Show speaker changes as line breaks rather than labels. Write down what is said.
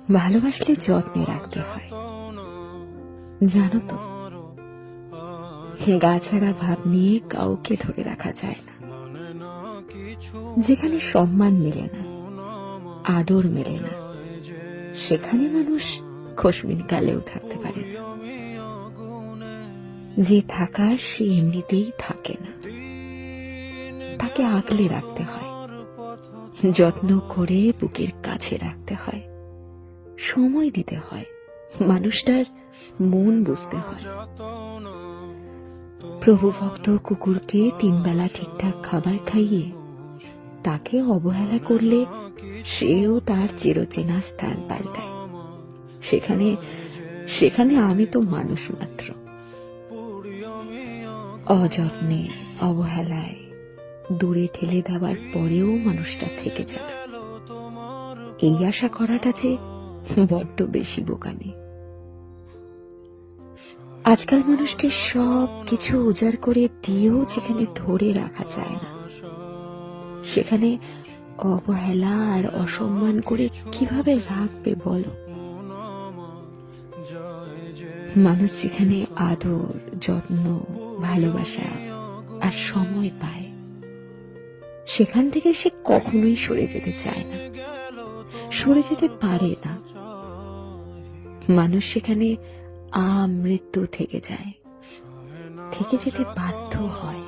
ভালোবাসলে যত্নে রাখতে হয়, জানো তো। গা ছাড়া ভাব নিয়ে কাউকে ধরে রাখা যায় না। যেখানে সম্মান মেলে না, আদর মেলে না, সেখানে মানুষ খসমিন কালেও থাকতে পারে না। যে থাকার সে এমনিতেই থাকে না, তাকে আগলে রাখতে হয়, যত্ন করে বুকের কাছে রাখতে হয়, সময় দিতে হয়, মানুষটার মন বুঝতে হয়। প্রভু ভক্ত কুকুরকে 3 বেলা ঠিকঠাক খাবার খাইয়ে তাকে অবহেলা করলে সেও তার চিরচেনা স্থান পাল্টায়। সেখানে সেখানে আমি তো মানুষ মাত্র। অযত্নে, অবহেলায় দূরে ঠেলে দেওয়ার পরেও মানুষটা থেকে যাবে, এই আশা করাটা যে বড্ড বেশি বোকামি। আজকাল মানুষকে সব কিছু উজাড় করে দিয়েও যেখানে ধরে রাখা যায় না, সেখানে অবহেলা আর অসম্মান করে কিভাবে রাখবে বলো? মানুষ যেখানে আদর, যত্ন, ভালোবাসা আর সময় পায়, সেখান থেকে সে কখনোই সরে যেতে চায় না, সরে যেতে পারে না। মানুষ সেখানে আমৃত্যু থেকে যায়, থেকে যেতে বাধ্য হয়।